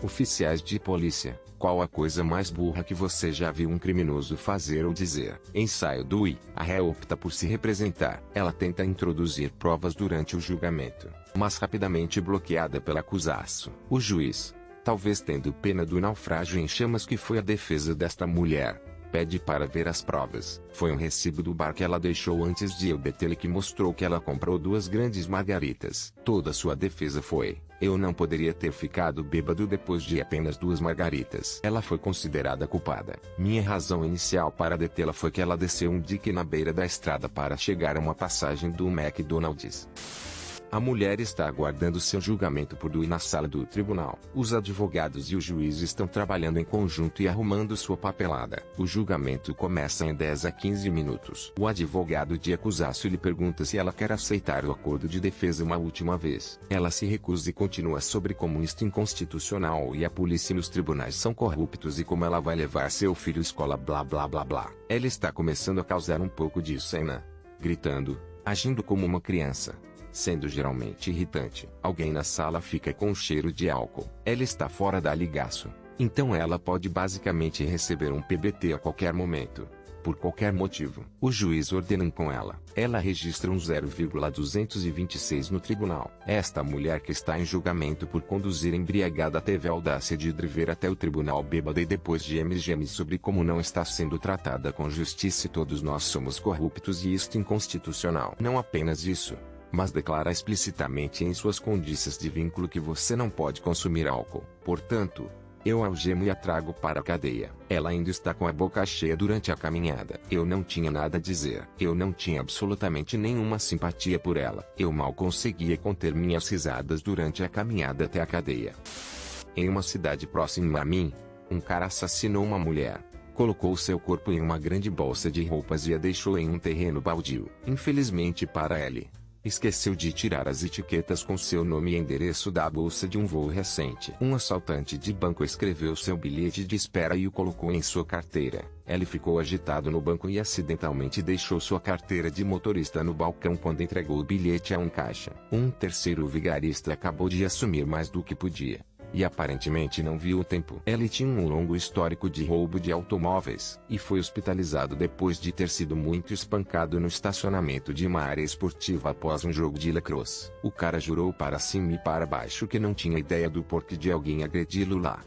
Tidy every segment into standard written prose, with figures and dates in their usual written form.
Oficiais de polícia, qual a coisa mais burra que você já viu um criminoso fazer ou dizer? Ensaio do I. A ré opta por se representar. Ela tenta introduzir provas durante o julgamento, mas rapidamente bloqueada pelo acusaço. O juiz, talvez tendo pena do naufrágio em chamas que foi a defesa desta mulher, pede para ver as provas. Foi um recibo do bar que ela deixou antes de eu detê-la que mostrou que ela comprou 2 grandes margaritas. Toda sua defesa foi: eu não poderia ter ficado bêbado depois de apenas 2 margaritas. Ela foi considerada culpada. Minha razão inicial para detê-la foi que ela desceu um dique na beira da estrada para chegar a uma passagem do McDonald's. A mulher está aguardando seu julgamento por Dewey na sala do tribunal. Os advogados e o juiz estão trabalhando em conjunto e arrumando sua papelada. O julgamento começa em 10 a 15 minutos. O advogado de acusação lhe pergunta se ela quer aceitar o acordo de defesa uma última vez. Ela se recusa e continua sobre como isto é inconstitucional e a polícia e os tribunais são corruptos e como ela vai levar seu filho à escola blá blá blá blá. Ela está começando a causar um pouco de cena, gritando, agindo como uma criança, sendo geralmente irritante. Alguém na sala fica com um cheiro de álcool. Ela está fora da ligaço, então ela pode basicamente receber um PBT a qualquer momento, por qualquer motivo. O juiz ordena com ela. Ela registra um 0,226 no tribunal. Esta mulher que está em julgamento por conduzir embriagada teve a audácia de driver até o tribunal bêbada e depois geme sobre como não está sendo tratada com justiça e todos nós somos corruptos e isto inconstitucional. Não apenas isso, mas declara explicitamente em suas condições de vínculo que você não pode consumir álcool. Portanto, eu algemo e a trago para a cadeia. Ela ainda está com a boca cheia durante a caminhada. Eu não tinha nada a dizer. Eu não tinha absolutamente nenhuma simpatia por ela. Eu mal conseguia conter minhas risadas durante a caminhada até a cadeia. Em uma cidade próxima a mim, um cara assassinou uma mulher, colocou seu corpo em uma grande bolsa de roupas e a deixou em um terreno baldio. Infelizmente para ele, esqueceu de tirar as etiquetas com seu nome e endereço da bolsa de um voo recente. Um assaltante de banco escreveu seu bilhete de espera e o colocou em sua carteira. Ele ficou agitado no banco e acidentalmente deixou sua carteira de motorista no balcão quando entregou o bilhete a um caixa. Um terceiro vigarista acabou de assumir mais do que podia, e aparentemente não viu o tempo. Ele tinha um longo histórico de roubo de automóveis, e foi hospitalizado depois de ter sido muito espancado no estacionamento de uma área esportiva após um jogo de lacrosse. O cara jurou para cima e para baixo que não tinha ideia do porquê de alguém agredi-lo lá.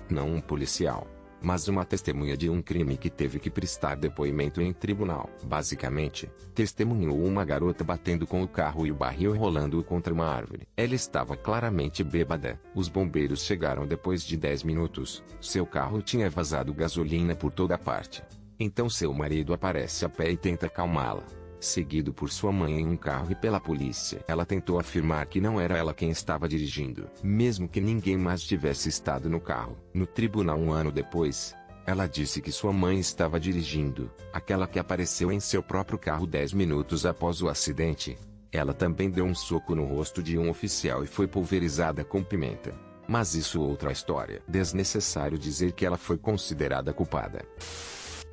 Não um policial, mas uma testemunha de um crime que teve que prestar depoimento em tribunal. Basicamente, testemunhou uma garota batendo com o carro e o barril rolando contra uma árvore. Ela estava claramente bêbada. Os bombeiros chegaram depois de 10 minutos. Seu carro tinha vazado gasolina por toda parte. Então seu marido aparece a pé e tenta acalmá-la, seguido por sua mãe em um carro e pela polícia. Ela tentou afirmar que não era ela quem estava dirigindo, mesmo que ninguém mais tivesse estado no carro. No tribunal um ano depois, ela disse que sua mãe estava dirigindo, aquela que apareceu em seu próprio carro 10 minutos após o acidente. Ela também deu um soco no rosto de um oficial e foi pulverizada com pimenta. Mas isso é outra história. Desnecessário dizer que ela foi considerada culpada.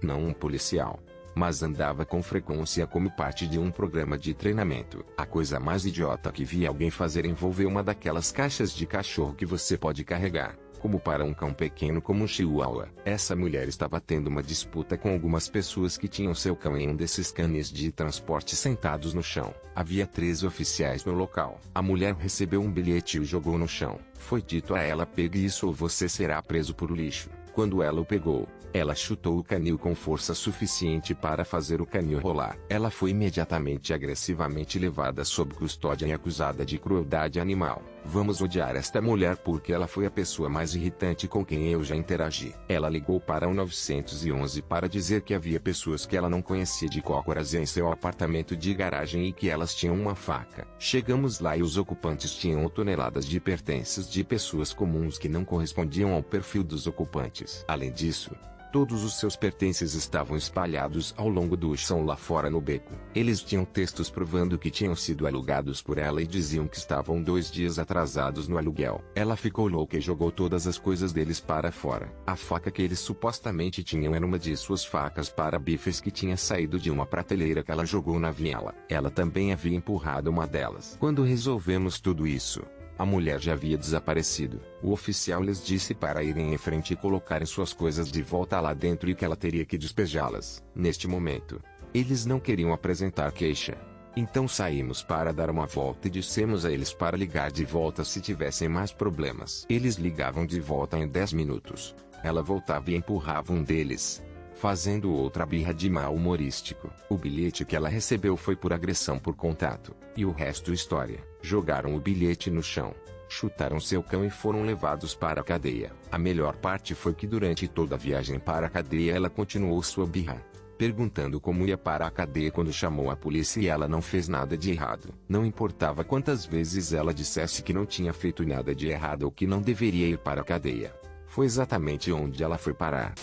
Não um policial, mas andava com frequência como parte de um programa de treinamento. A coisa mais idiota que vi alguém fazer envolveu uma daquelas caixas de cachorro que você pode carregar, como para um cão pequeno como um chihuahua. Essa mulher estava tendo uma disputa com algumas pessoas que tinham seu cão em um desses canes de transporte sentados no chão. Havia 13 oficiais no local. A mulher recebeu um bilhete e o jogou no chão. Foi dito a ela: pegue isso ou você será preso por lixo. Quando ela o pegou, ela chutou o canil com força suficiente para fazer o canil rolar. Ela foi imediatamente agressivamente levada sob custódia e acusada de crueldade animal. Vamos odiar esta mulher porque ela foi a pessoa mais irritante com quem eu já interagi. Ela ligou para o 911 para dizer que havia pessoas que ela não conhecia de cócoras em seu apartamento de garagem e que elas tinham uma faca. Chegamos lá e os ocupantes tinham toneladas de pertences de pessoas comuns que não correspondiam ao perfil dos ocupantes. Além disso, todos os seus pertences estavam espalhados ao longo do chão lá fora no beco. Eles tinham textos provando que tinham sido alugados por ela e diziam que estavam 2 dias atrasados no aluguel. Ela ficou louca e jogou todas as coisas deles para fora. A faca que eles supostamente tinham era uma de suas facas para bifes que tinha saído de uma prateleira que ela jogou na viela. Ela também havia empurrado uma delas. Quando resolvemos tudo isso, A mulher já havia desaparecido. O oficial lhes disse para irem em frente e colocarem suas coisas de volta lá dentro e que ela teria que despejá-las. Neste momento, eles não queriam apresentar queixa. Então saímos para dar uma volta e dissemos a eles para ligar de volta se tivessem mais problemas. Eles ligavam de volta em 10 minutos. Ela voltava e empurrava um deles, fazendo outra birra de mal humorístico. O bilhete que ela recebeu foi por agressão por contato. E o resto história. Jogaram o bilhete no chão, chutaram seu cão e foram levados para a cadeia. A melhor parte foi que durante toda a viagem para a cadeia ela continuou sua birra, perguntando como ia para a cadeia quando chamou a polícia e ela não fez nada de errado. Não importava quantas vezes ela dissesse que não tinha feito nada de errado ou que não deveria ir para a cadeia. Foi exatamente onde ela foi parar.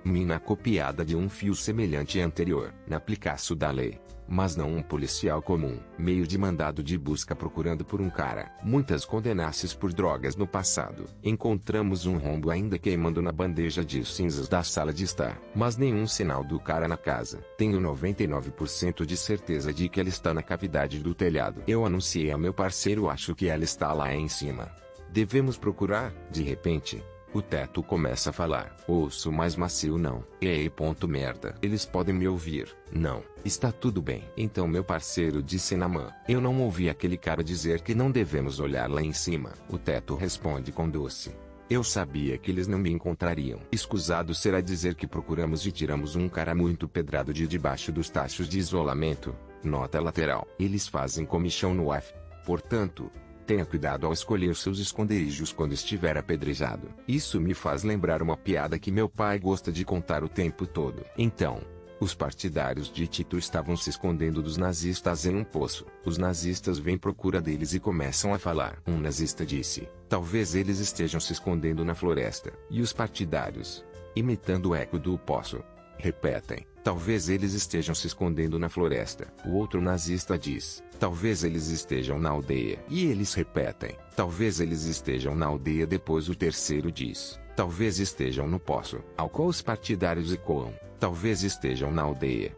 Mina copiada de um fio semelhante anterior, na aplicação da lei, mas não um policial comum, meio de mandado de busca procurando por um cara. Muitas condenações por drogas no passado. Encontramos um rombo ainda queimando na bandeja de cinzas da sala de estar, mas nenhum sinal do cara na casa. Tenho 99% de certeza de que ela está na cavidade do telhado. Eu anunciei a meu parceiro, acho que ela está lá em cima. Devemos procurar. De repente, o teto começa a falar. Ouço mais macio não. Ei, ponto merda. Eles podem me ouvir. Não. Está tudo bem. Então meu parceiro disse na mão. Eu não ouvi aquele cara dizer que não devemos olhar lá em cima. O teto responde com doce. Eu sabia que eles não me encontrariam. Escusado será dizer que procuramos e tiramos um cara muito pedrado de debaixo dos tachos de isolamento. Nota lateral. Eles fazem comichão no AF. Portanto, tenha cuidado ao escolher seus esconderijos quando estiver apedrejado. Isso me faz lembrar uma piada que meu pai gosta de contar o tempo todo. Então, os partidários de Tito estavam se escondendo dos nazistas em um poço. Os nazistas vêm à procura deles e começam a falar. Um nazista disse: talvez eles estejam se escondendo na floresta. E os partidários, imitando o eco do poço, repetem: talvez eles estejam se escondendo na floresta. O outro nazista diz: talvez eles estejam na aldeia. E eles repetem: talvez eles estejam na aldeia. Depois o terceiro diz: talvez estejam no poço. Ao qual os partidários ecoam: talvez estejam na aldeia.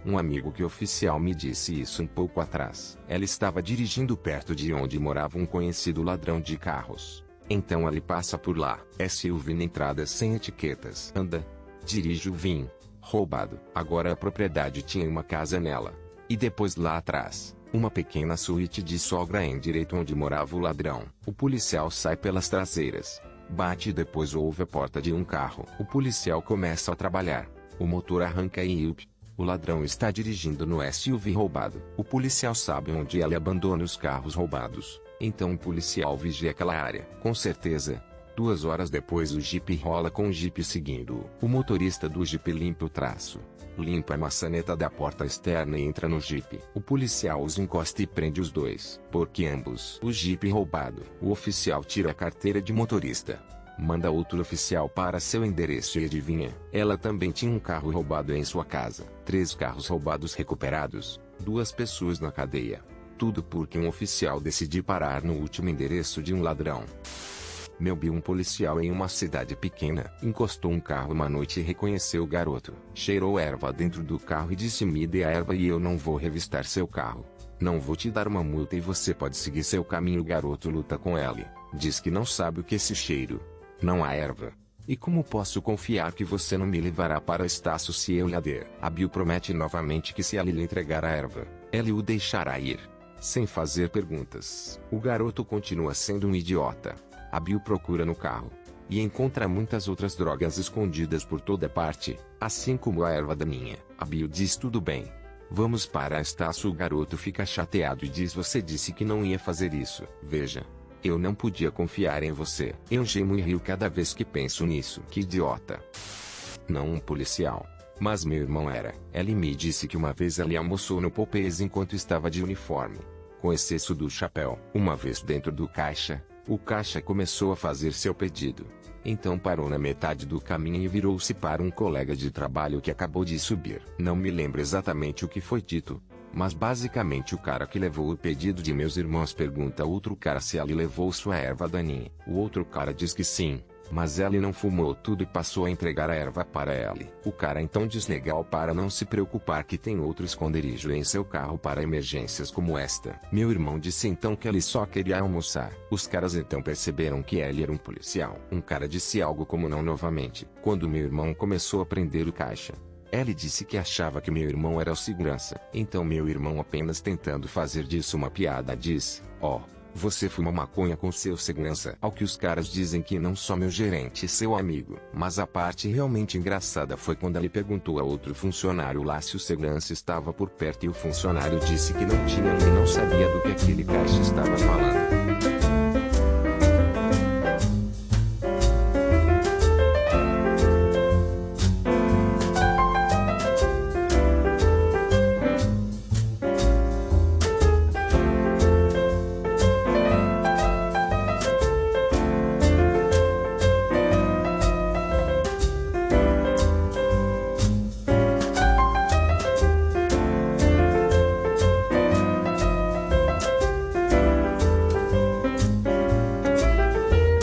Um amigo que oficial me disse isso um pouco atrás. Ela estava dirigindo perto de onde morava um conhecido ladrão de carros. Então ele passa por lá. SUV na entrada sem etiquetas. Anda. Dirige o vinho. Roubado. Agora a propriedade tinha uma casa nela. E depois lá atrás, uma pequena suíte de sogra em direito onde morava o ladrão. O policial sai pelas traseiras. Bate e depois ouve a porta de um carro. O policial começa a trabalhar. O motor arranca e o ladrão está dirigindo no SUV roubado. O policial sabe onde ele abandona os carros roubados. Então o policial vigia aquela área. Com certeza. 2 horas depois o Jeep rola com o Jeep seguindo-o. O motorista do Jeep limpa o traço, limpa a maçaneta da porta externa e entra no Jeep. O policial os encosta e prende os dois. Porque ambos o Jeep roubado. O oficial tira a carteira de motorista. Manda outro oficial para seu endereço e adivinha? Ela também tinha um carro roubado em sua casa. 3 carros roubados recuperados. 2 pessoas na cadeia. Tudo porque um oficial decidiu parar no último endereço de um ladrão. Um policial em uma cidade pequena encostou um carro uma noite e reconheceu o garoto. Cheirou erva dentro do carro e disse: me dê a erva e eu não vou revistar seu carro. Não vou te dar uma multa e você pode seguir seu caminho. O garoto luta com ele. Diz que não sabe o que é esse cheiro. Não há erva. E como posso confiar que você não me levará para Estácio se eu lhe a der? A Bill promete novamente que se ele lhe entregar a erva, ele o deixará ir, sem fazer perguntas. O garoto continua sendo um idiota. A Bill procura no carro e encontra muitas outras drogas escondidas por toda parte, assim como a erva daninha. A Bill diz: tudo bem, vamos para Estácio. O garoto fica chateado e diz: você disse que não ia fazer isso. Veja, eu não podia confiar em você. Eu gemo e rio cada vez que penso nisso. Que idiota. Não um policial, mas meu irmão era. Ele me disse que uma vez ele almoçou no Popeyes enquanto estava de uniforme, com excesso do chapéu. Uma vez dentro do caixa, o caixa começou a fazer seu pedido. Então parou na metade do caminho e virou-se para um colega de trabalho que acabou de subir. Não me lembro exatamente o que foi dito, mas basicamente o cara que levou o pedido de meus irmãos pergunta a outro cara se ele levou sua erva daninha. O outro cara diz que sim, Mas Ellie não fumou tudo e passou a entregar a erva para Ellie. O cara então diz legal para não se preocupar que tem outro esconderijo em seu carro para emergências como esta. Meu irmão disse então que Ellie só queria almoçar. Os caras então perceberam que Ellie era um policial. Um cara disse algo como não novamente, quando meu irmão começou a prender o caixa. Ellie disse que achava que meu irmão era o segurança. Então meu irmão, apenas tentando fazer disso uma piada, diz: "Ó, você fuma maconha com seu segurança?" Ao que os caras dizem que não só meu gerente e seu amigo. Mas a parte realmente engraçada foi quando ele perguntou a outro funcionário lá se o segurança estava por perto e o funcionário disse que não tinha nem não sabia do que aquele caixa estava falando.